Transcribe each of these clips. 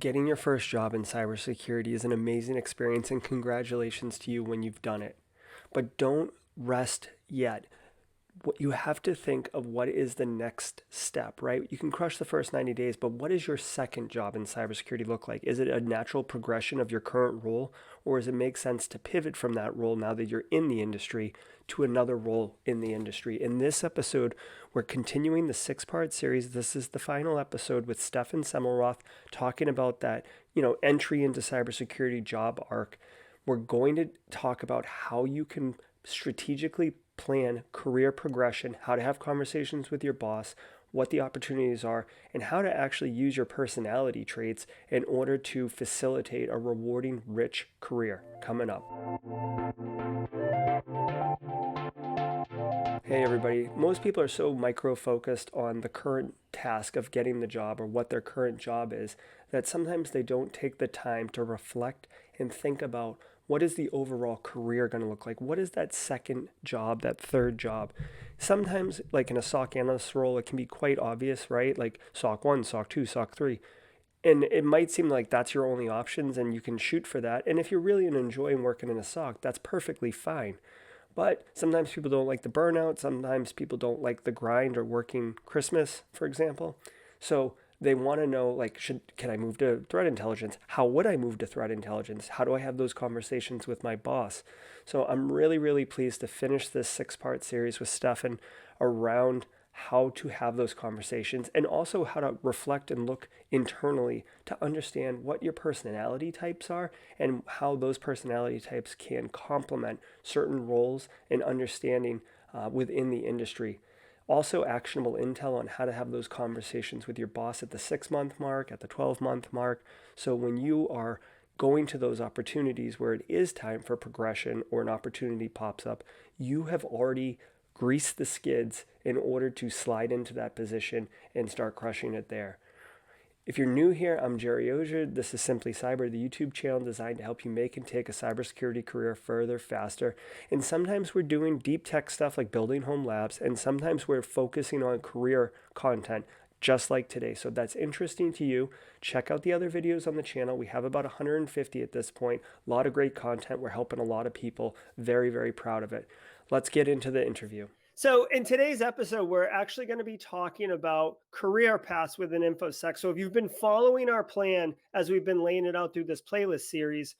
Getting your first job in cybersecurity is an amazing experience, and congratulations to you when you've done it. But don't rest yet. What you have to think of what is the next step, right? You can crush the first 90 days, but what does your second job in cybersecurity look like? Is it a natural progression of your current role, or does it make sense to pivot from that role now that you're in the industry to another role in the industry? In this episode, we're continuing the six-part series. This is the final episode with Stephen Semmelroth talking about that, entry into cybersecurity job arc. We're going to talk about how you can strategically plan career progression, how to have conversations with your boss, what the opportunities are, and how to actually use your personality traits in order to facilitate a rewarding, rich career coming up. Hey everybody, most people are so micro-focused on the current task of getting the job or what their current job is that sometimes they don't take the time to reflect and think about what is the overall career going to look like? What is that second job, that third job? Sometimes, like in a SOC analyst role, it can be quite obvious, right? Like SOC 1, SOC 2, SOC 3. And it might seem like that's your only options and you can shoot for that. And if you're really enjoying working in a SOC, that's perfectly fine. But sometimes people don't like the burnout. Sometimes people don't like the grind or working Christmas, for example. So they want to know, like, can I move to threat intelligence? How would I move to threat intelligence? How do I have those conversations with my boss? So I'm really, really pleased to finish this six-part series with Stefan around how to have those conversations and also how to reflect and look internally to understand what your personality types are and how those personality types can complement certain roles and understanding within the industry. Also, actionable intel on how to have those conversations with your boss at the 6-month mark, at the 12-month mark. So when you are going to those opportunities where it is time for progression or an opportunity pops up, you have already greased the skids in order to slide into that position and start crushing it there. If you're new here, I'm Jerry Ozier. This is Simply Cyber, the YouTube channel designed to help you make and take a cybersecurity career further, faster. And sometimes we're doing deep tech stuff like building home labs, and sometimes we're focusing on career content just like today. So if that's interesting to you, check out the other videos on the channel. We have about 150 at this point. A lot of great content. We're helping a lot of people. Very, very proud of it. Let's get into the interview. So in today's episode, we're actually going to be talking about career paths within InfoSec. So if you've been following our plan as we've been laying it out through this playlist series,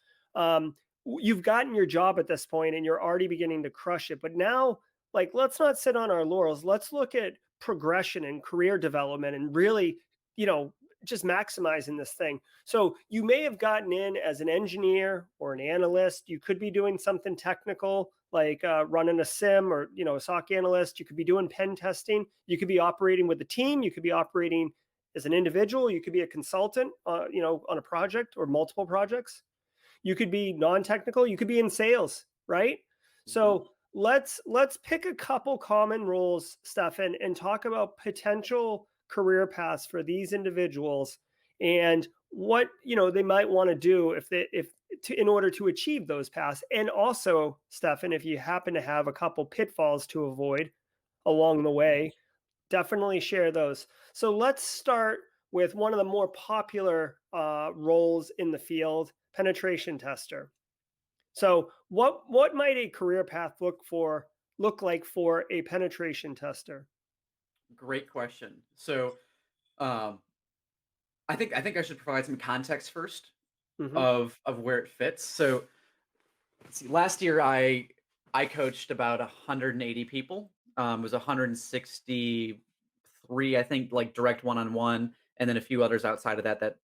you've gotten your job at this point and you're already beginning to crush it. But now, like, let's not sit on our laurels. Let's look at progression and career development and really, just maximizing this thing. So you may have gotten in as an engineer or an analyst. You could be doing something technical like running a SIM or, a SOC analyst. You could be doing pen testing. You could be operating with a team. You could be operating as an individual. You could be a consultant, on a project or multiple projects. You could be non-technical. You could be in sales, right? So let's pick a couple common roles, Stefan, and talk about potential career paths for these individuals and what they might want to do in order to achieve those paths. And also, Stefan, if you happen to have a couple pitfalls to avoid along the way, definitely share those. So let's start with one of the more popular roles in the field, penetration tester. So what might a career path look like for a penetration tester? Great question. So, um, I think I should provide some context first Mm-hmm. of where it fits. So, let's see, last year I coached about 180 people. It was 163, I think, like direct one-on-one, and then a few others outside of that it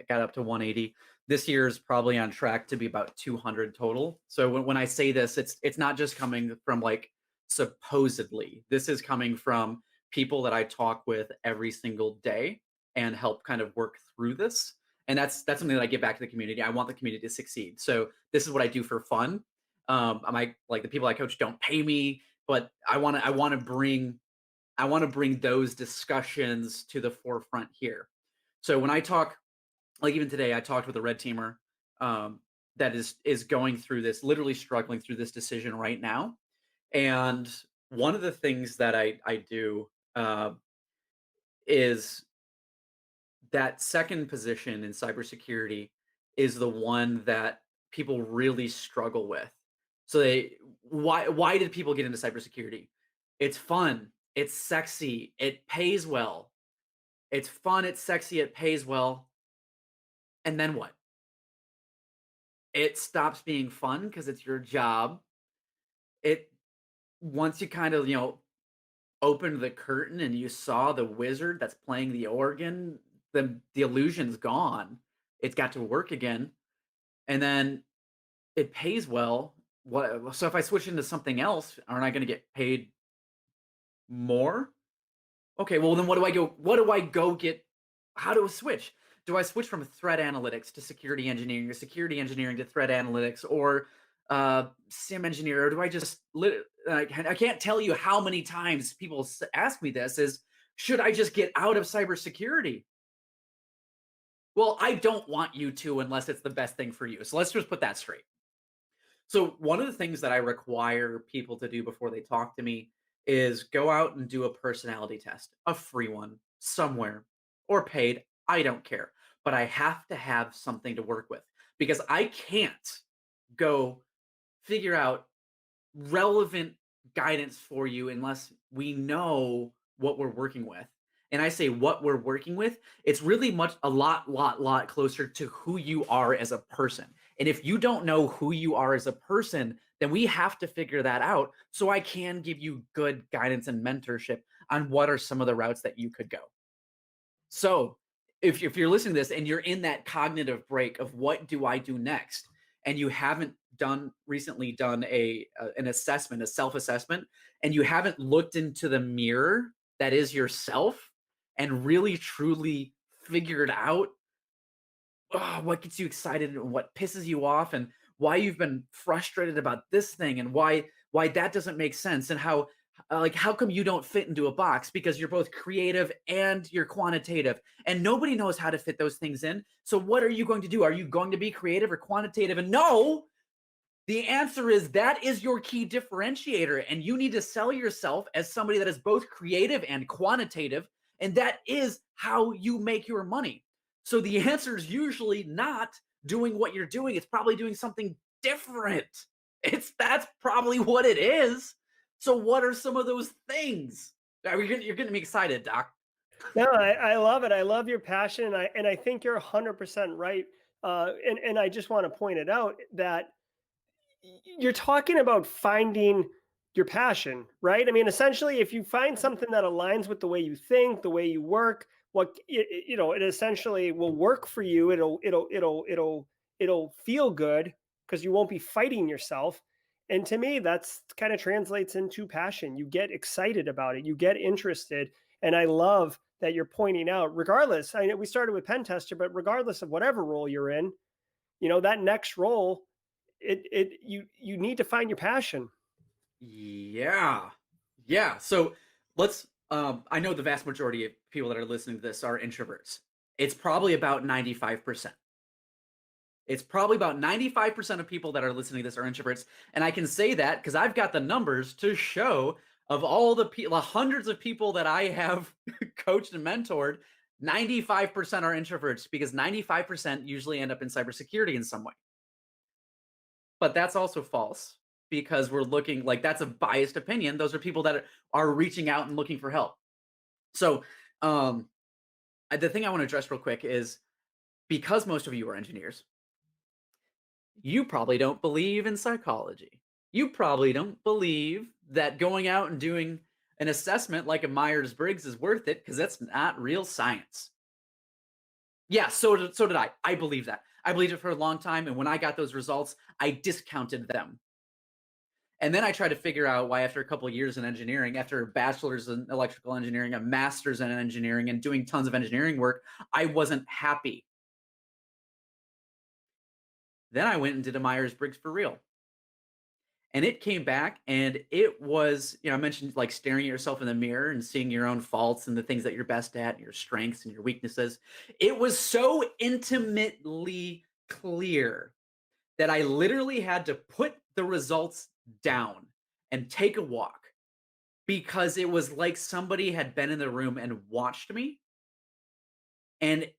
got up to 180. This year is probably on track to be about 200 total. So when I say this, it's not just coming from like supposedly. This is coming from people that I talk with every single day and help kind of work through this. And that's something that I give back to the community. I want the community to succeed. So this is what I do for fun. Like the people I coach don't pay me, but I want to bring those discussions to the forefront here. So when I talk, like even today, I talked with a red teamer that is going through this, literally struggling through this decision right now. And one of the things that I do uh, is that second position in cybersecurity is the one that people really struggle with. So they why did people get into cybersecurity? It's fun, it's sexy, it pays well. It's fun, it's sexy, it pays well. And then what? It stops being fun because it's your job. It once you kind of, opened the curtain and you saw the wizard that's playing the organ, the illusion's gone. It's got to work again. And then it pays well. What so if I switch into something else, aren't I going to get paid more? Okay, well then what do I go get? How do I switch? Do I switch from threat analytics to security engineering, or security engineering to threat analytics, or sim engineer? Or do I just I can't tell you how many times people ask me this is should I just get out of cybersecurity? Well, I don't want you to unless it's the best thing for you. So let's just put that straight. So one of the things that I require people to do before they talk to me is go out and do a personality test, a free one somewhere or paid. I don't care. But I have to have something to work with because I can't go figure out relevant guidance for you unless we know what we're working with. And I say what we're working with, it's really much a lot closer to who you are as a person. And if you don't know who you are as a person, then we have to figure that out so I can give you good guidance and mentorship on what are some of the routes that you could go. So if you're listening to this and you're in that cognitive break of what do I do next, and you haven't done recently done an assessment, a self assessment, and you haven't looked into the mirror that is yourself and really truly figured out what gets you excited and what pisses you off and why you've been frustrated about this thing and why that doesn't make sense and how like how come you don't fit into a box because you're both creative and you're quantitative and nobody knows how to fit those things in. So what are you going to do? Are you going to be creative or quantitative? And no, the answer is that is your key differentiator, and you need to sell yourself as somebody that is both creative and quantitative, and that is how you make your money. So the answer is usually not doing what you're doing. It's probably doing something different. That's probably what it is. So what are some of those things? You're getting me excited, Doc. No, I love it. I love your passion, and I think you're 100% right. And I just want to point it out that you're talking about finding your passion, right? I mean, essentially, if you find something that aligns with the way you think, the way you work, it essentially will work for you. It'll feel good because you won't be fighting yourself. And to me, that's kind of translates into passion. You get excited about it, you get interested, and I love that you're pointing out. Regardless, I know we started with pen tester, but regardless of whatever role you're in, that next role you need to find your passion. Yeah. Yeah. So let's I know the vast majority of people that are listening to this are introverts. It's probably about 95%. It's probably about 95% of people that are listening to this are introverts. And I can say that because I've got the numbers to show of all the people, hundreds of people that I have coached and mentored, 95% are introverts because 95% usually end up in cybersecurity in some way. But that's also false because we're looking like that's a biased opinion. Those are people that are reaching out and looking for help. So, the thing I want to address real quick is because most of you are engineers, you probably don't believe in psychology. You probably don't believe that going out and doing an assessment like a Myers Briggs is worth it because that's not real science. Yeah, so did I. I believe that. I believed it for a long time. And when I got those results, I discounted them. And then I tried to figure out why, after a couple of years in engineering, after a bachelor's in electrical engineering, a master's in engineering, and doing tons of engineering work, I wasn't happy. Then I went and did a Myers Briggs for real. And it came back and it was, I mentioned like staring at yourself in the mirror and seeing your own faults and the things that you're best at, and your strengths and your weaknesses. It was so intimately clear that I literally had to put the results down and take a walk because it was like somebody had been in the room and watched me. And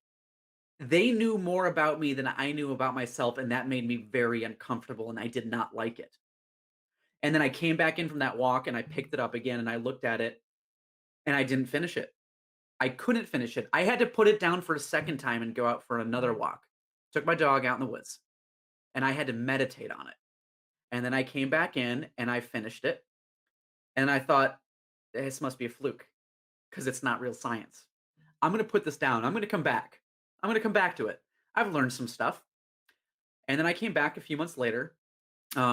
They knew more about me than I knew about myself, and that made me very uncomfortable, and I did not like it. And then I came back in from that walk and I picked it up again and I looked at it and I didn't finish it. I couldn't finish it. I had to put it down for a second time and go out for another walk. Took my dog out in the woods and I had to meditate on it. And then I came back in and I finished it. And I thought, this must be a fluke because it's not real science. I'm going to put this down. I'm going to come back. I'm going to come back to it. I've learned some stuff. And then I came back a few months later,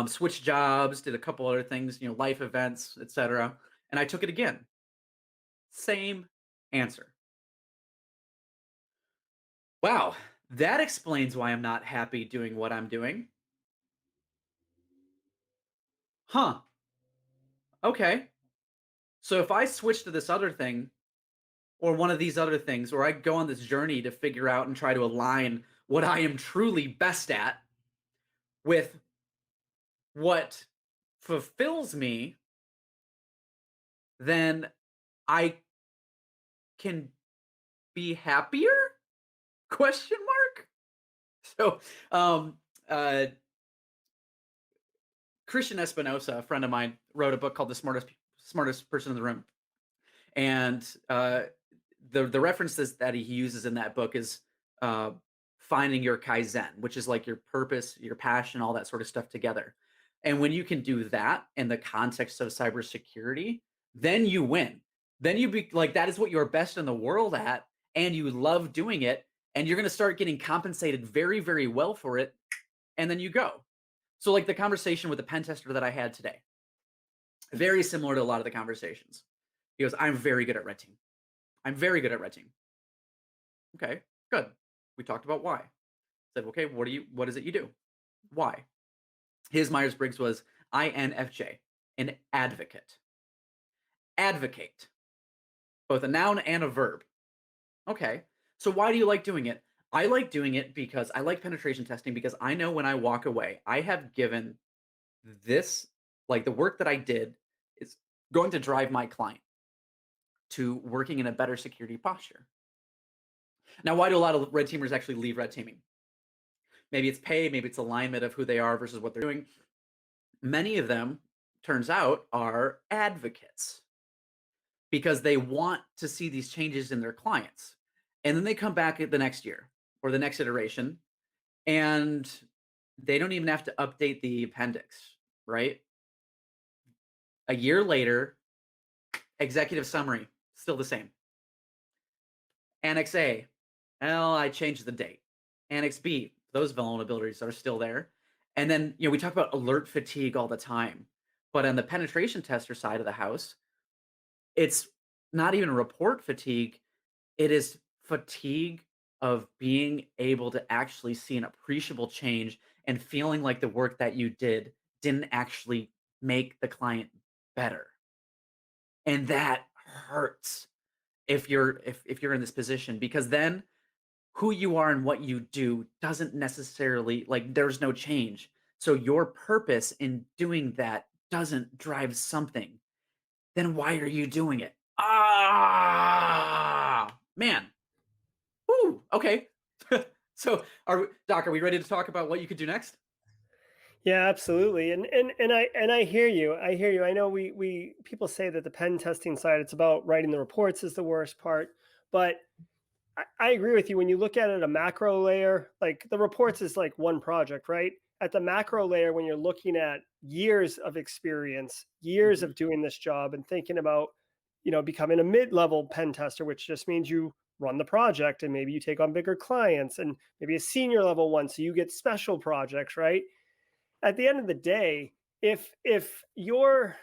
switched jobs, did a couple other things, life events, etc. And I took it again. Same answer. Wow, that explains why I'm not happy doing what I'm doing. Huh. Okay. So if I switch to this other thing or one of these other things, or I go on this journey to figure out and try to align what I am truly best at with what fulfills me, then I can be happier? Question mark. So, um, uh, Christian Espinosa, a friend of mine, wrote a book called "The Smartest Person in the Room," and the references that he uses in that book is uh, finding your kaizen, which is like your purpose, your passion, all that sort of stuff together. And when you can do that in the context of cybersecurity, then you win. Then you be like that is what you're best in the world at, and you love doing it, and you're going to start getting compensated very, very well for it, and then you go. So, like the conversation with the pen tester that I had today, very similar to a lot of the conversations. He goes, "I'm very good at red team. I'm very good at red team." Okay, good. We talked about why. Said, okay, what is it you do? Why? His Myers Briggs was INFJ, an advocate. Advocate, both a noun and a verb. Okay, so why do you like doing it? I like doing it because I like penetration testing because I know when I walk away, I have given this, like the work that I did is going to drive my client to working in a better security posture. Now, why do a lot of red teamers actually leave red teaming? Maybe it's pay, maybe it's alignment of who they are versus what they're doing. Many of them, turns out, are advocates because they want to see these changes in their clients. And then they come back at the next year or the next iteration and they don't even have to update the appendix, right? A year later, executive summary, still the same. Annex A, well, I changed the date. Annex B, those vulnerabilities are still there. And then, we talk about alert fatigue all the time. But on the penetration tester side of the house, it's not even report fatigue. It is fatigue of being able to actually see an appreciable change and feeling like the work that you didn't actually make the client better. And that hurts if you're in this position because then who you are and what you do doesn't necessarily like there's no change. So your purpose in doing that doesn't drive something. Then why are you doing it? Ah, man. Woo. Okay. So, Doc, are we ready to talk about what you could do next? Yeah, absolutely. And I hear you. I hear you. I know we people say that the pen testing side, it's about writing the reports is the worst part, but I agree with you. When you look at it at a macro layer, like the reports is like one project, right? At the macro layer, when you're looking at years of experience, years Mhm. of doing this job and thinking about, becoming a mid-level pen tester, which just means you run the project and maybe you take on bigger clients and maybe a senior level one. So you get special projects, right? At the end of the day, if you're,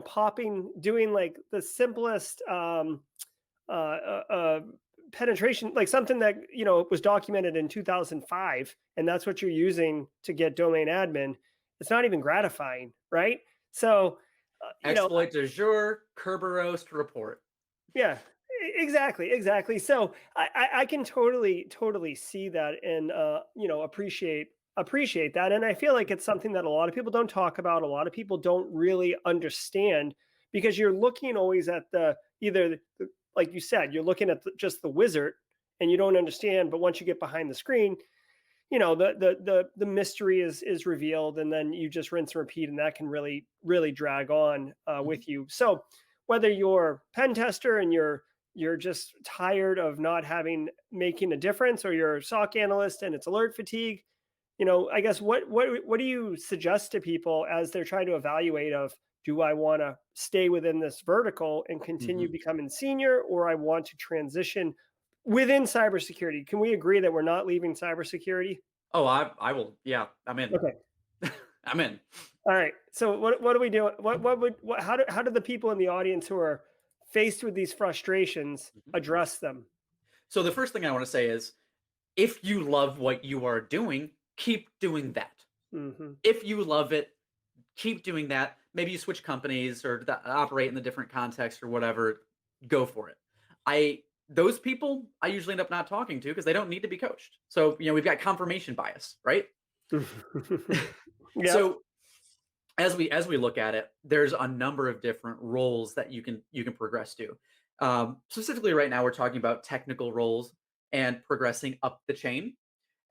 popping, doing like the simplest uh, uh, uh, penetration, like something that was documented in 2005, and that's what you're using to get domain admin. It's not even gratifying, right? So, Exploit du jour, Kerberos report. yeah, exactly, exactly. So I can totally see that and appreciate that, and I feel like it's something that a lot of people don't talk about. A lot of people don't really understand because you're looking always at the either like you said, you're looking at just the wizard, and you don't understand. But once you get behind the screen, the mystery is revealed, and then you just rinse and repeat, and that can really drag on Mhm. with you. So whether you're pen tester and you're just tired of not having making a difference, or you're a SOC analyst and it's alert fatigue, I guess what do you suggest to people as they're trying to evaluate of, do I want to stay within this vertical and continue Mhm. becoming senior, or I want to transition within cybersecurity? Can we agree that we're not leaving cybersecurity? Oh, I will. Yeah, I'm in. Okay. I'm in. All right. So what do we do? How do the people in the audience who are faced with these frustrations Mhm. address them? So the first thing I want to say is, if you love what you are doing, keep doing that. Hmm. If you love it, keep doing that. Maybe you switch companies or operate in the different context or whatever. Go for it. I Those people I usually end up not talking to because they don't need to be coached. So we've got confirmation bias, right? Yep. So as we look at it, there's a number of different roles that you can progress to. Specifically, right now we're talking about technical roles and progressing up the chain.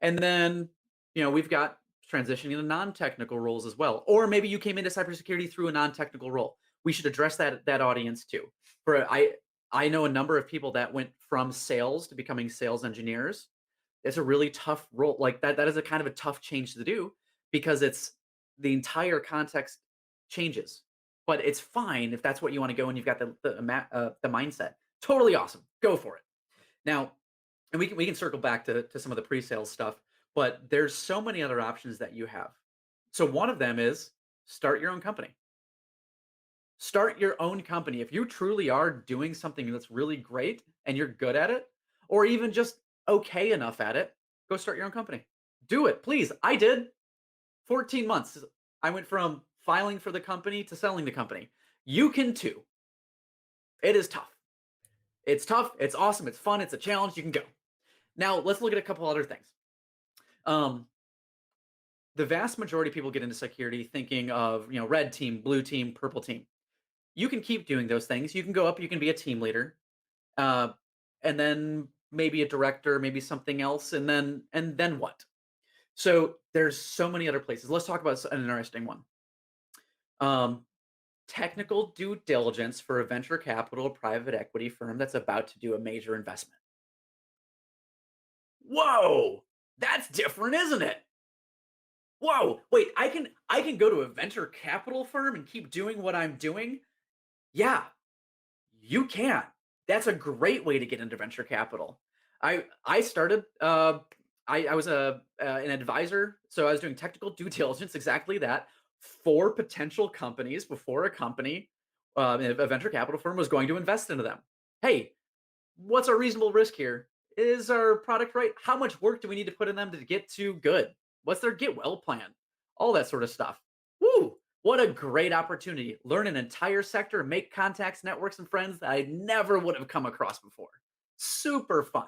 And then, we've got transitioning to non-technical roles as well. Or maybe you came into cybersecurity through a non-technical role. We should address that audience too. For I know a number of people that went from sales to becoming sales engineers. It's a really tough role. Like that is a kind of a tough change to do because it's the entire context changes. But it's fine if that's what you want to go and you've got the mindset. Totally awesome. Go for it. Now, and we can circle back to some of the pre-sales stuff, but there's so many other options that you have. So one of them is start your own company. Start your own company. If you truly are doing something that's really great and you're good at it, or even just okay enough at it, go start your own company. Do it, please. I did. 14 months. I went from filing for the company to selling the company. You can too. It is tough. It's tough. It's awesome. It's fun. It's a challenge. You can go. Now, let's look at a couple other things. Um, the vast majority of people get into security thinking of, red team, blue team, purple team. You can keep doing those things. You can go up, you can be a team leader, uh, and then maybe a director, maybe something else, and then what? So there's so many other places. Let's talk about an interesting one. Um, Technical due diligence for a venture capital private equity firm that's about to do a major investment. Whoa, that's different, isn't it? Whoa, wait, I can go to a venture capital firm and keep doing what I'm doing? Yeah, you can. That's a great way to get into venture capital. I started I was an advisor, so I was doing technical due diligence, exactly that, for potential companies before a company, a venture capital firm was going to invest into them. Hey, what's our reasonable risk here? Is our product right? How much work do we need to put in them to get to good? What's their get well plan? All that sort of stuff. Woo! What a great opportunity. Learn an entire sector, make contacts, networks, and friends that I never would have come across before. Super fun.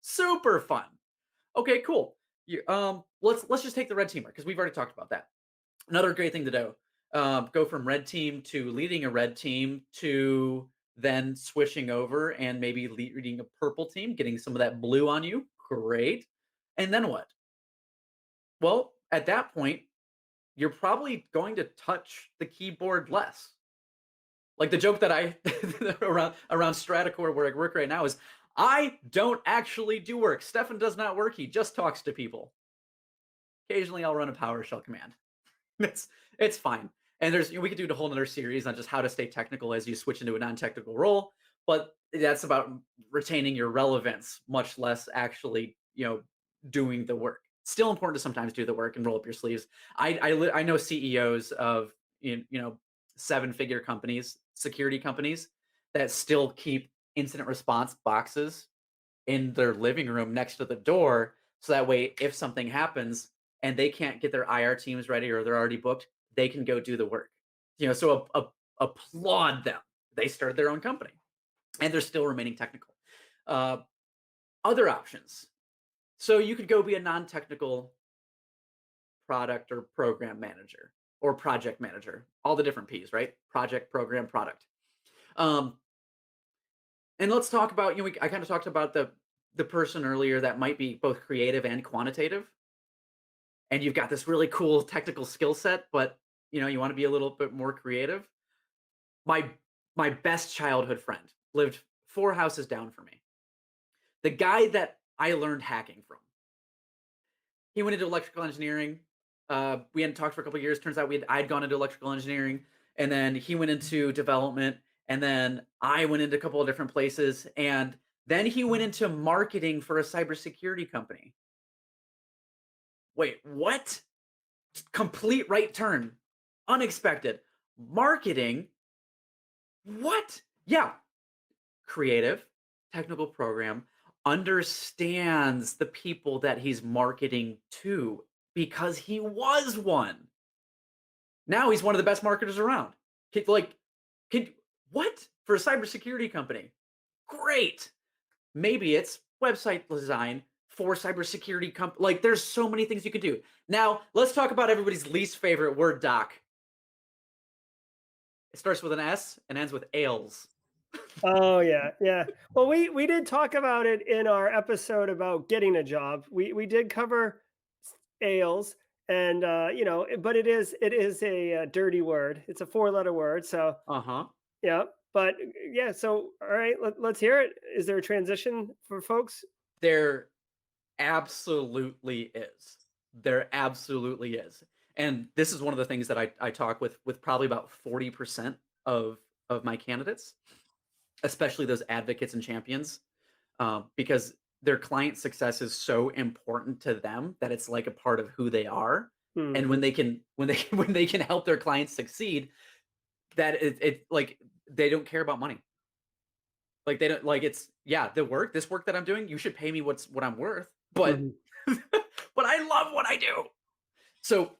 Super fun. Okay, cool. Let's just take the red teamer because we've already talked about that. Another great thing to do. Go from red team to leading a red team to then switching over and maybe leading a purple team, getting some of that blue on you. Great. And then what? Well, at that point, you're probably going to touch the keyboard less. Like the joke that I around Stratacore where I work right now is I don't actually do work. Stefan does not work. He just talks to people. Occasionally I'll run a PowerShell command. It's it's fine. And we could do a whole another series on just how to stay technical as you switch into a non-technical role, but that's about retaining your relevance, much less actually, doing the work. Still important to sometimes do the work and roll up your sleeves. I know CEOs of seven-figure companies, security companies that still keep incident response boxes in their living room next to the door. So that way, if something happens and they can't get their IR teams ready or they're already booked, they can go do the work. So applaud them. They started their own company and they're still remaining technical. Uh, Other options. So you could go be a non technical product or program manager or project manager, all the different P's, right? Project, program, product. Um, and let's talk about, I kind of talked about the person earlier that might be both creative and quantitative, and you've got this really cool technical skill set, but you want to be a little bit more creative. My my best childhood friend lived 4 houses down from me. The guy that I learned hacking from. He went into electrical engineering. We hadn't talked for a couple of years. Turns out I'd gone into electrical engineering, and then he went into development, and then I went into a couple of different places, and then he went into marketing for a cybersecurity company. Wait, what? Complete right turn. Unexpected. Marketing? What? Yeah, creative, technical program, understands the people that he's marketing to because he was one. Now he's one of the best marketers around. Like, kid, what? For a cybersecurity company? Great. Maybe it's website design for cybersecurity like there's so many things you could do. Now, let's talk about everybody's least favorite word doc. It starts with an S and ends with ales. Oh yeah, yeah. Well, we did talk about it in our episode about getting a job. We did cover ales, and but it is a, dirty word. It's a four-letter word. So Uh-huh. yeah, but yeah. So all right, let's hear it. Is there a transition for folks? There absolutely is. There absolutely is. And this is one of the things that I talk with probably about 40% of my candidates, especially those advocates and champions, because their client success is so important to them that it's like a part of who they are. And Hmm. when they can help their clients succeed, that it like they don't care about money. Like they don't like it's yeah, this work that I'm doing, you should pay me what I'm worth, but Hmm. but I love what I do. So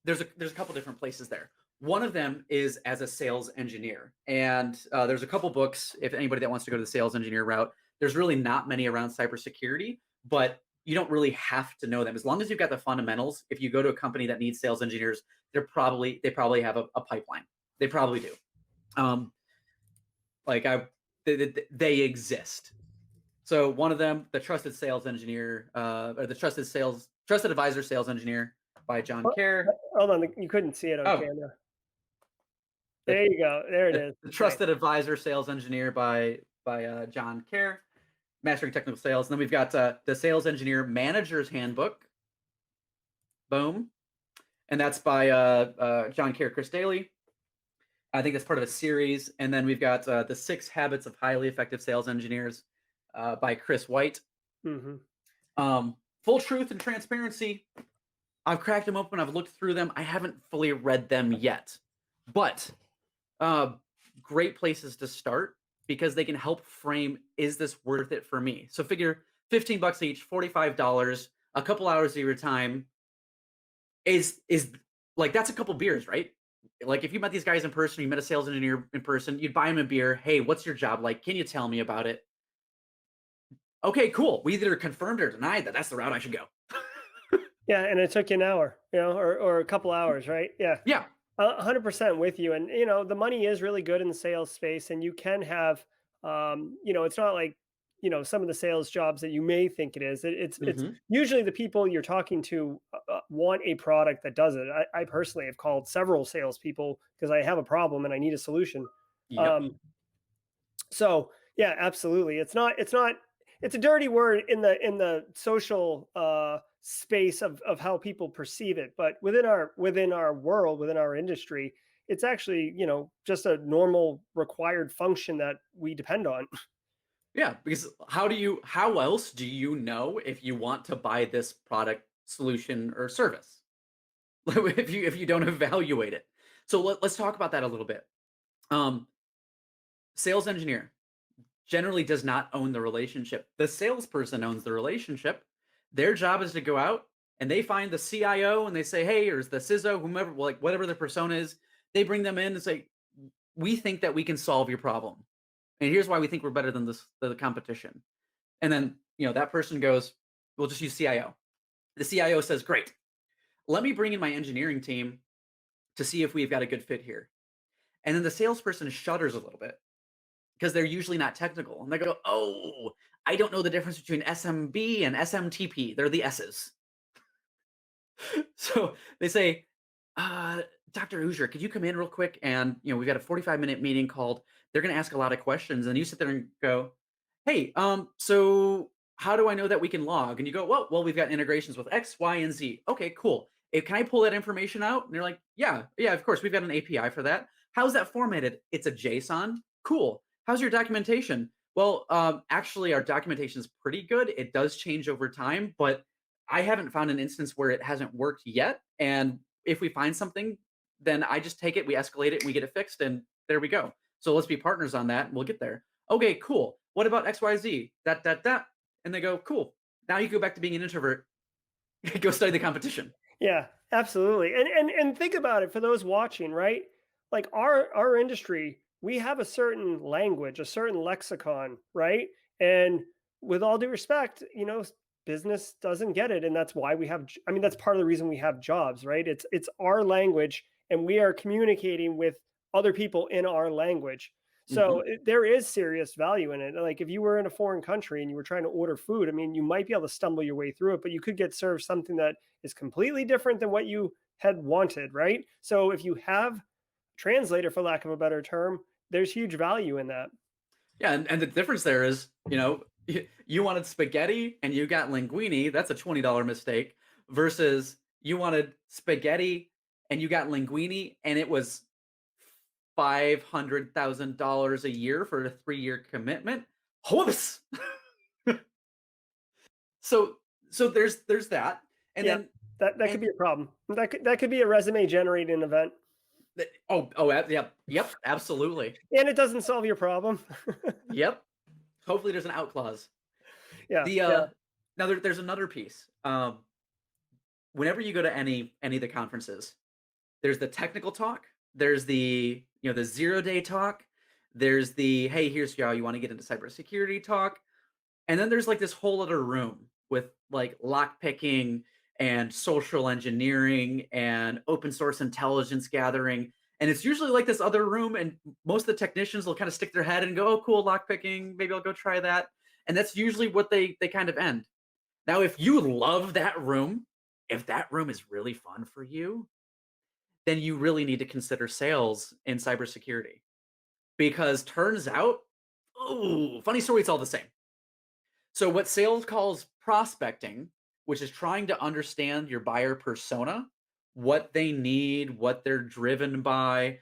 there's a couple different places there. One of them is as a sales engineer, and there's a couple books. If anybody that wants to go to the sales engineer route, there's really not many around cybersecurity, but you don't really have to know them as long as you've got the fundamentals. If you go to a company that needs sales engineers, they probably have a pipeline. They probably do. Um, like I, they exist. So one of them, the trusted sales engineer, or the trusted advisor sales engineer by John Kerr. Hold on, you couldn't see it on Oh, camera. the, There you go. There it is. the Nice. trusted advisor sales engineer by John Kerr, mastering technical sales. And then we've got the sales engineer manager's handbook. Boom, and that's by John Kerr, Chris Daly. I think that's part of a series. And then we've got the 6 Habits of Highly Effective Sales Engineers by Chris White. Hmm. Full truth and transparency. I've cracked them open. I've looked through them. I haven't fully read them yet, but uh, great places to start because they can help frame, is this worth it for me? So figure $15 each, $45, a couple hours of your time is like that's a couple beers, right? Like if you met these guys in person, you met a sales engineer in person, you'd buy him a beer. Hey, what's your job like? Can you tell me about it? Okay, cool. We either confirmed or denied that that's the route I should go. Yeah, and it took you an hour, or a couple hours, right? Yeah. Yeah. 100% with you. And, the money is really good in the sales space. And you can have, it's not like, some of the sales jobs that you may think it is. It's Hmm. usually the people you're talking to want a product that does it. I personally have called several salespeople because I have a problem and I need a solution. Yep. So yeah, absolutely. It's a dirty word in the social space of how people perceive it, but within our world, within our industry, it's actually, just a normal required function that we depend on. Yeah, because how else do you know if you want to buy this product, solution, or service? If you don't evaluate it. So let's talk about that a little bit. Um, Sales engineer generally does not own the relationship. The salesperson owns the relationship. Their job is to go out and they find the CIO and they say, hey, or the CISO, whomever, like whatever the persona is, they bring them in and say, we think that we can solve your problem. And here's why we think we're better than the competition. And then, that person goes, we'll just use CIO. The CIO says, great, let me bring in my engineering team to see if we've got a good fit here. And then the salesperson shudders a little bit because they're usually not technical. And they go, oh, I don't know the difference between SMB and SMTP. They're the S's. So they say, uh, Dr. Hoosier, could you come in real quick? And we've got a 45-minute meeting called. They're going to ask a lot of questions, and you sit there and go, "Hey, so how do I know that we can log?" And you go, "Well, we've got integrations with X, Y, and Z. Okay, cool. Can I pull that information out?" And they're like, "Yeah, yeah, of course. We've got an API for that. How's that formatted? It's a JSON. Cool. How's your documentation? Well, actually, our documentation is pretty good. It does change over time, but I haven't found an instance where it hasn't worked yet. And if we find something, then I just take it, we escalate it, and we get it fixed, and there we go. So let's be partners on that, and we'll get there. Okay, cool. What about XYZ? That. And they go, cool. Now you go back to being an introvert. Go study the competition. Yeah, absolutely. And think about it for those watching, right? Like our industry, we have a certain language, a certain lexicon, right? And with all due respect, business doesn't get it, and that's why we have. I mean, that's part of the reason we have jobs, right? It's our language, and we are communicating with other people in our language. So Hmm. there is serious value in it. Like if you were in a foreign country and you were trying to order food, I mean, you might be able to stumble your way through it, but you could get served something that is completely different than what you had wanted, right? So if you have a translator, for lack of a better term, there's huge value in that. Yeah, and the difference there is, you wanted spaghetti and you got linguine. That's a $20 mistake. Versus you wanted spaghetti and you got linguine, and it was $500,000 a year for a 3-year commitment. Whoops. So there's that, and Yeah, then that could and be a problem. That could be a resume generating event, yep, absolutely, and it doesn't solve your problem. yep. Hopefully, there's an out clause. Yeah, The yeah, Now there's another piece. Whenever you go to any of the conferences, there's the technical talk, there's the 0-day talk, there's the hey, here's how you want to get into cybersecurity talk, and then there's like this whole other room with like lock picking and social engineering and open source intelligence gathering. And it's usually like this other room, and most of the technicians will kind of stick their head and go, "Oh, cool, lock picking. Maybe I'll go try that." And that's usually what they kind of end. Now, if you love that room, if that room is really fun for you, then you really need to consider sales in cybersecurity, because turns out, oh, funny story, it's all the same. So what sales calls prospecting, which is trying to understand your buyer persona, what they need, what they're driven by,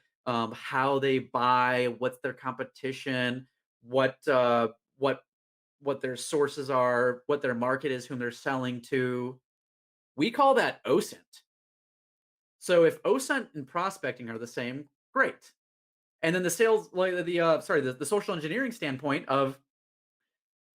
how they buy, what's their competition, what uh, what what their sources are, what their market is, whom they're selling to. We call that OSINT. So if OSINT and prospecting are the same, great. And then the sales, like the social engineering standpoint of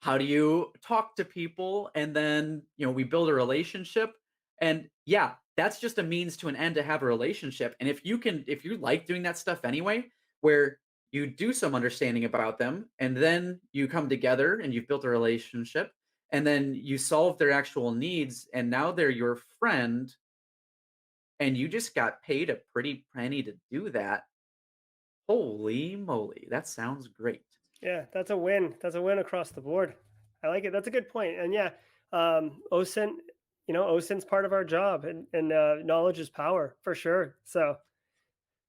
how do you talk to people, and then we build a relationship. And yeah, that's just a means to an end to have a relationship. And if you like doing that stuff anyway, where you do some understanding about them, and then you come together and you've built a relationship, and then you solve their actual needs, and now they're your friend, and you just got paid a pretty penny to do that. Holy moly, that sounds great. yeah. That's a win. That's a win across the board. I like it. That's a good point. And yeah, OSINT, OSINT's part of our job, and knowledge is power for sure. So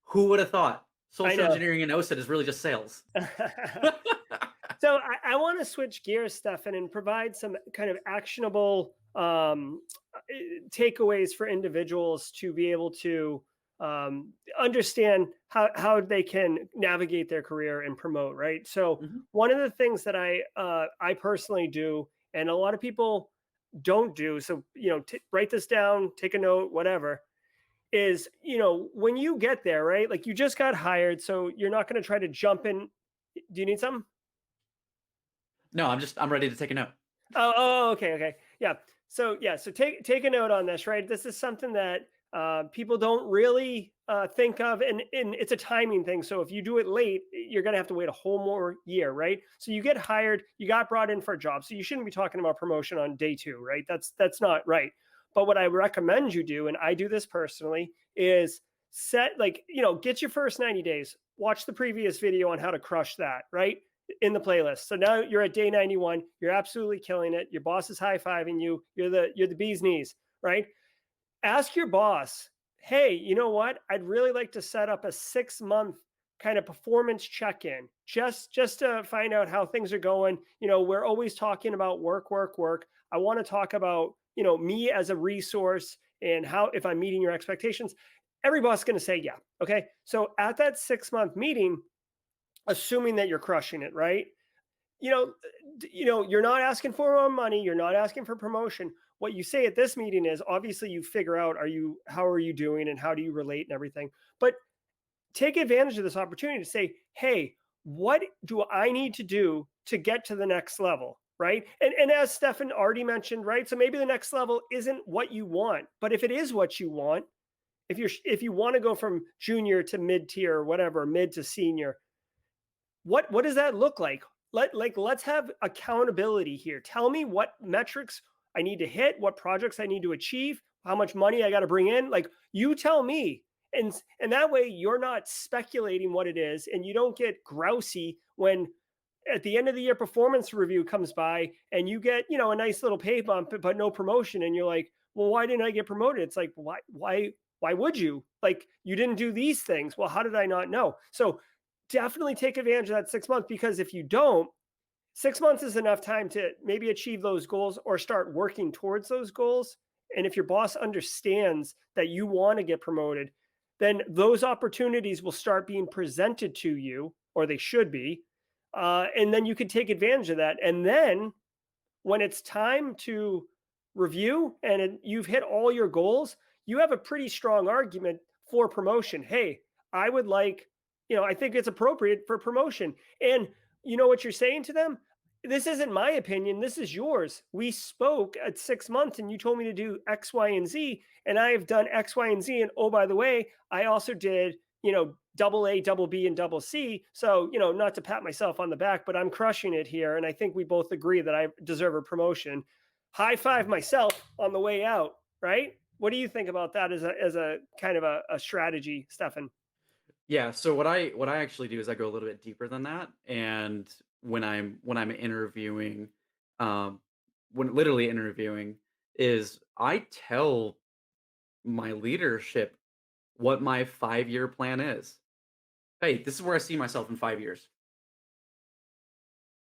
Who would have thought I social know. engineering and OSINT is really just sales? So I want to switch gears, Stefan, and provide some kind of actionable takeaways for individuals to be able to understand how they can navigate their career and promote. Right. So Mhm. one of the things that I personally do, and a lot of people don't do. So write this down, take a note, whatever. Is when you get there, right? Like you just got hired, so you're not going to try to jump in. Do you need something? No, I'm ready to take a note. Oh, okay, okay. Yeah. So yeah, so take a note on this, right? This is something that people don't really think of, and it's a timing thing. So if you do it late, you're gonna have to wait a whole more year, right? So you get hired, you got brought in for a job, so you shouldn't be talking about promotion on day two, right? That's not right. But what I recommend you do, and I do this personally, is set like get your first 90 days. Watch the previous video on how to crush that, right? in the playlist. So now you're at day 91. You're absolutely killing it. Your boss is high fiving you. You're the bee's knees, right? Ask your boss, hey, you know what? I'd really like to set up a 6 month kind of performance check-in, just to find out how things are going. We're always talking about work, work, work. I want to talk about, me as a resource and how, if I'm meeting your expectations. Every boss is going to say yeah. Okay. So at that 6 month meeting, assuming that you're crushing it, right? you know, you're not asking for more money, you're not asking for promotion. What you say at this meeting is, obviously you figure out, how are you doing and how do you relate and everything. But take advantage of this opportunity to say, hey, what do I need to do to get to the next level? Right. And as Stefan already mentioned, right? So maybe the next level isn't what you want, but if it is what you want, if you want to go from junior to mid tier or whatever, mid to senior, what does that look like? Let's have accountability here. Tell me what metrics I need to hit, what projects I need to achieve, how much money I got to bring in. Like, you tell me. And that way you're not speculating what it is, and you don't get grousy when at the end of the year performance review comes by and you get, a nice little pay bump but no promotion, and you're like, well, why didn't I get promoted? It's like, why would you? Like, you didn't do these things. Well, how did I not know? So definitely take advantage of that 6 months, because if you don't, 6 months is enough time to maybe achieve those goals or start working towards those goals. And if your boss understands that you want to get promoted, then those opportunities will start being presented to you, or they should be. And then you could take advantage of that. And then when it's time to review and you've hit all your goals, you have a pretty strong argument for promotion. Hey, I would like, I think it's appropriate for promotion. And you know what you're saying to them? This isn't my opinion. This is yours. We spoke at 6 months and you told me to do X, Y, and Z. And I have done X, Y, and Z. And oh, by the way, I also did, double A, double B, and double C. So, not to pat myself on the back, but I'm crushing it here. And I think we both agree that I deserve a promotion. High five myself on the way out, right? What do you think about that as a kind of a strategy, Stefan? Yeah, so what I actually do is I go a little bit deeper than that, and when I'm interviewing, um, when literally interviewing, is I tell my leadership what my 5-year plan is. Hey, this is where I see myself in 5 years,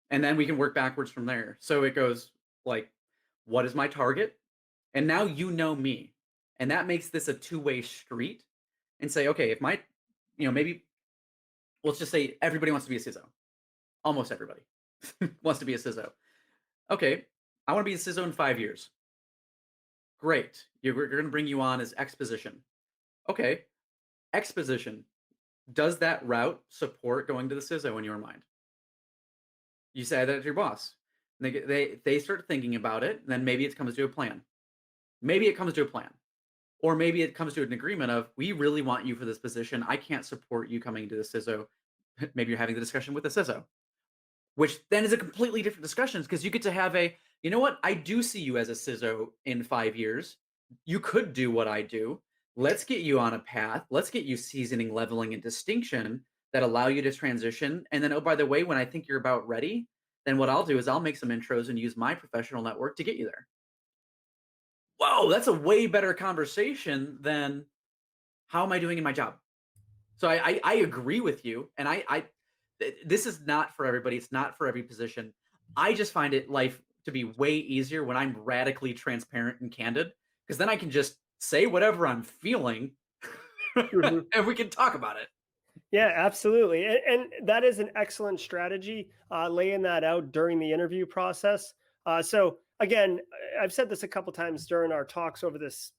and then we can work backwards from there. So it goes like, what is my target? And now you know me, and that makes this a two-way street. And say, okay, if my, maybe let's just say everybody wants to be a CISO. Almost everybody wants to be a CISO. Okay, I want to be a CISO in 5 years. Great. We're going to bring you on as exposition. Okay, exposition. Does that route support going to the CISO in your mind? You say that to your boss. They start thinking about it. And then maybe it comes to a plan. Maybe it comes to a plan. Or maybe it comes to an agreement of, we really want you for this position. I can't support you coming to the CISO. Maybe you're having the discussion with the CISO. Which then is a completely different discussion, because you get to have a, you know what, I do see you as a CISO in 5 years. You could do what I do. Let's get you on a path. Let's get you seasoning, leveling, and distinction that allow you to transition. And then, oh, by the way, when I think you're about ready, then what I'll do is I'll make some intros and use my professional network to get you there. Whoa, that's a way better conversation than, how am I doing in my job? So I agree with you, and this is not for everybody. It's not for every position. I just find it life to be way easier when I'm radically transparent and candid, because then I can just say whatever I'm feeling, Mhm. and we can talk about it. Yeah, absolutely. And that is an excellent strategy, laying that out during the interview process. So, again, I've said this a couple times during our talks over this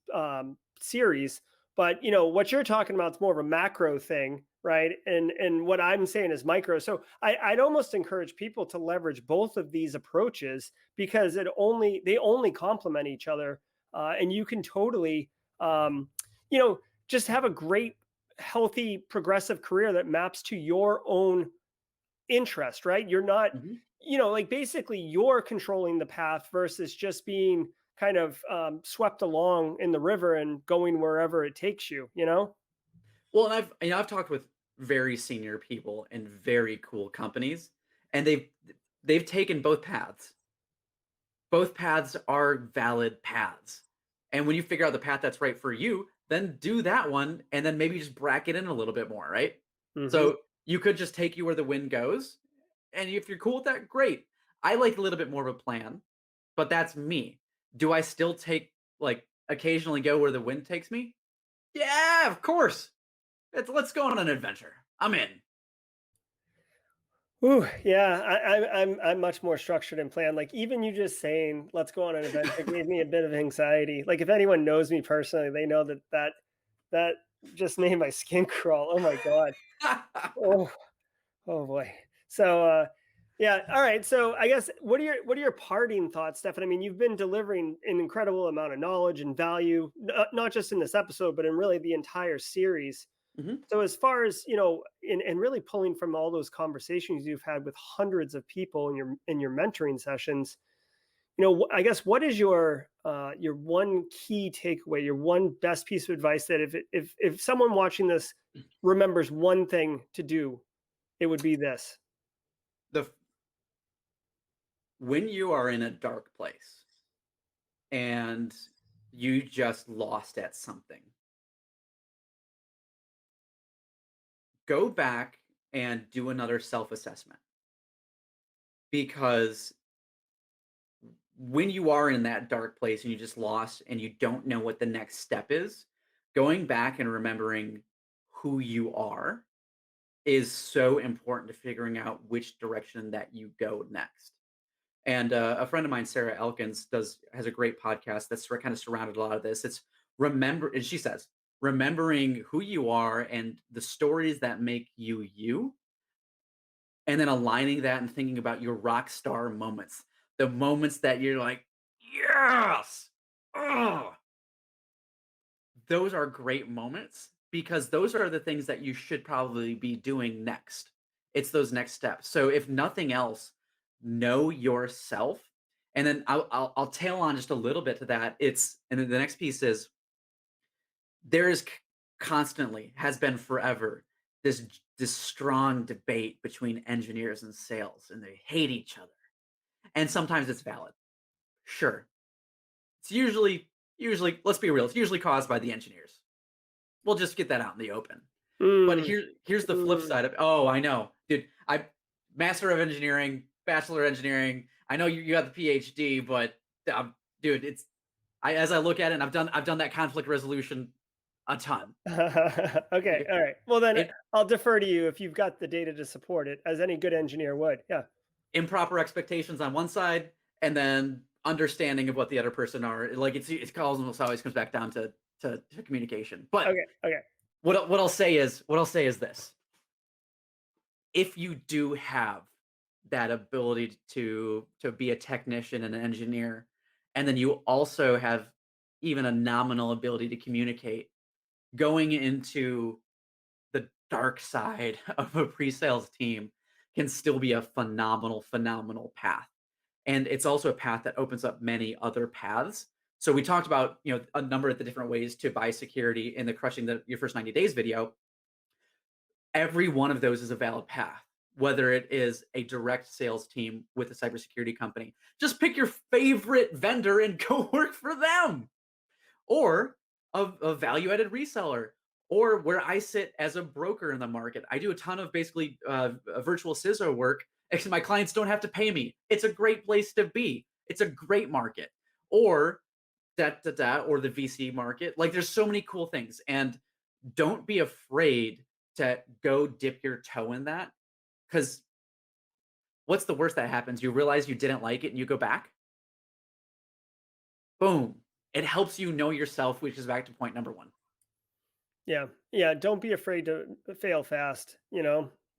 series, but what you're talking about is more of a macro thing, right? And what I'm saying is micro. So I'd almost encourage people to leverage both of these approaches, because they only complement each other, and you can totally, you know, just have a great, healthy, progressive career that maps to your own interest, right? You're not, Mhm. like, basically you're controlling the path versus just being kind of swept along in the river and going wherever it takes you. Well, and I've talked with very senior people in very cool companies, and they've taken both paths. Both paths are valid paths. And when you figure out the path that's right for you, then do that one and then maybe just bracket in a little bit more, right? Hmm. So you could just take you where the wind goes. And if you're cool with that, great. I like a little bit more of a plan, but that's me. Do I still take like occasionally go where the wind takes me? Yeah, of course. Let's go on an adventure. I'm in. Ooh, yeah, I'm much more structured and planned. Like even you just saying, "Let's go on an adventure," gave me a bit of anxiety. Like if anyone knows me personally, they know that just made my skin crawl. Oh my god. Oh, oh boy. So, yeah. All right. So, I guess what are your parting thoughts, Stefan? I mean, you've been delivering an incredible amount of knowledge and value, not just in this episode, but in really the entire series. Mhm. So as far as and really pulling from all those conversations you've had with hundreds of people in your mentoring sessions, I guess what is your one key takeaway, your one best piece of advice that if someone watching this remembers one thing to do, it would be this. The When you are in a dark place and you just lost at something, go back and do another self-assessment, because when you are in that dark place and you just lost and you don't know what the next step is, going back and remembering who you are is so important to figuring out which direction that you go next. And a friend of mine, Sarah Elkins, has a great podcast that's kind of surrounded a lot of this. It's remember, and she says, remembering who you are and the stories that make you you, and then aligning that and thinking about your rock star moments, the moments that you're like, yes, oh, those are great moments because those are the things that you should probably be doing next. It's those next steps. So if nothing else, know yourself. And then I'll tail on just a little bit to that. And then the next piece is there is constantly has been forever this strong debate between engineers and sales, and they hate each other. And sometimes it's valid. Sure. It's usually let's be real, it's usually caused by the engineers. We'll just get that out in the open. But Mm, here's the flip mm. side of, oh, I know. Dude, I master of engineering, bachelor of engineering. I know you got the PhD, but dude, it's I as I look at it, and I've done that conflict resolution a ton. Okay, Like, all right. Well, then it I'll defer to you if you've got the data to support it, as any good engineer would. Yeah. improper expectations on one side, and then understanding of what the other person are. Like almost always comes back down to communication. But Okay. Okay. what I'll say is this: if you do have that ability to be a technician and an engineer, and then you also have even a nominal ability to communicate, going into the dark side of a pre-sales team can still be a phenomenal path. And it's also a path that opens up many other paths. So we talked about, a number of the different ways to buy security in the crushing your first 90 days video. Every one of those is a valid path, whether it is a direct sales team with a cybersecurity company. Just pick your favorite vendor and go work for them, or a value-added reseller, or where I sit as a broker in the market. I do a ton of basically virtual CISO work, except my clients don't have to pay me. It's a great place to be. It's a great market. Or or the VC market. Like there's so many cool things, and don't be afraid to go dip your toe in that, because what's the worst that happens? You realize you didn't like it and you go back. Boom. It helps you know yourself, which is back to point number one. Yeah. Yeah. Don't be afraid to fail fast.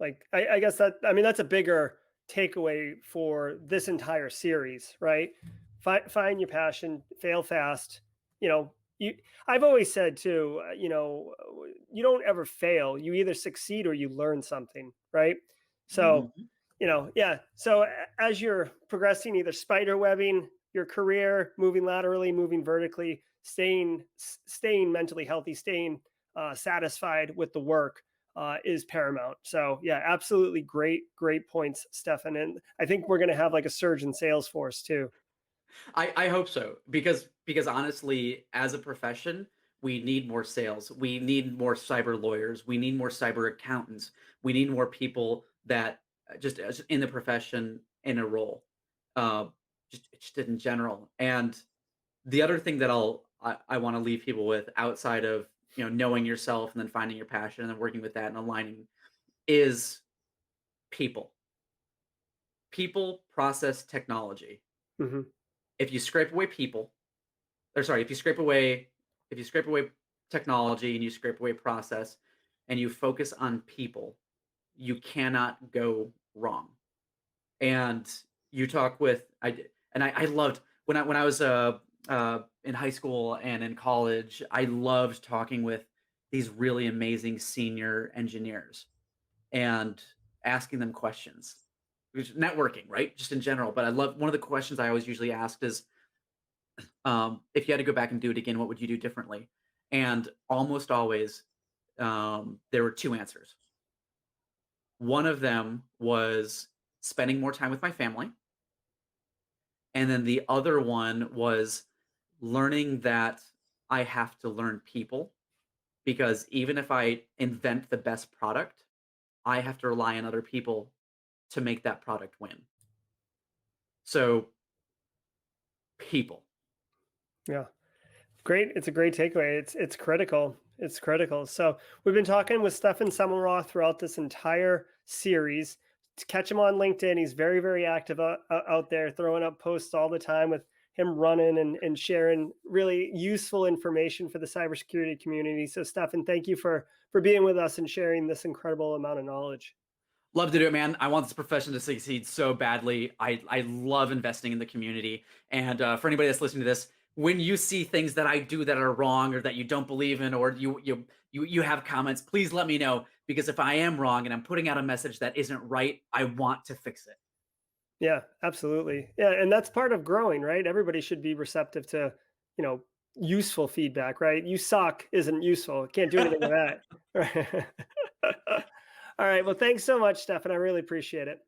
Like I guess I mean, that's a bigger takeaway for this entire series, right? Find your passion, fail fast. You know, you, I've always said too, you don't ever fail. You either succeed or you learn something, right? So, Mhm. yeah. So as you're progressing, either spider webbing your career, moving laterally, moving vertically, staying mentally healthy, staying satisfied with the work. is paramount. So yeah, absolutely great points, Stefan. And I think we're going to have like a surge in Salesforce too. I hope so, because honestly, as a profession, we need more sales. We need more cyber lawyers. We need more cyber accountants. We need more people that just as in the profession in a role, uh, just in general. And the other thing that I want to leave people with outside of knowing yourself and then finding your passion and then working with that and aligning is people, people, process, technology. Hmm. If you scrape away people, or sorry, if you scrape away technology and you scrape away process and you focus on people, you cannot go wrong. And you talk with I loved when I was in high school and in college. I loved talking with these really amazing senior engineers and asking them questions. Networking, right? Just in general. But I love one of the questions I always usually asked is, if you had to go back and do it again, what would you do differently? And almost always, there were two answers. One of them was spending more time with my family, and then the other one was learning that I have to learn people, because even if I invent the best product, I have to rely on other people to make that product win. So, people. Yeah. Great. It's a great takeaway. It's critical. It's critical. So we've been talking with Stephen Semmelroth throughout this entire series. To catch him on LinkedIn, he's very active out there, throwing up posts all the time with him running and sharing really useful information for the cybersecurity community. So Stefan, thank you for being with us and sharing this incredible amount of knowledge. Love to do it, man. I want this profession to succeed so badly. I love investing in the community. And for anybody that's listening to this, when you see things that I do that are wrong or that you don't believe in, or you have comments, please let me know. Because if I am wrong and I'm putting out a message that isn't right, I want to fix it. Yeah, absolutely. Yeah, and that's part of growing, right? Everybody should be receptive to, you know, useful feedback, right? You suck isn't useful. Can't do anything with that. Right. All right. Well, thanks so much, Stefan. I really appreciate it.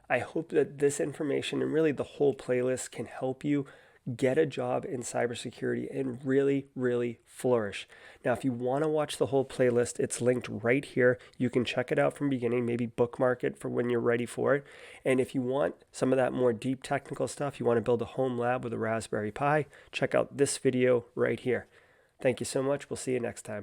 I hope that this information and really the whole playlist can help you get a job in cybersecurity and really, really flourish. Now, if you want to watch the whole playlist, it's linked right here. You can check it out from beginning, maybe bookmark it for when you're ready for it. And if you want some of that more deep technical stuff, you want to build a home lab with a Raspberry Pi, check out this video right here. Thank you so much. We'll see you next time.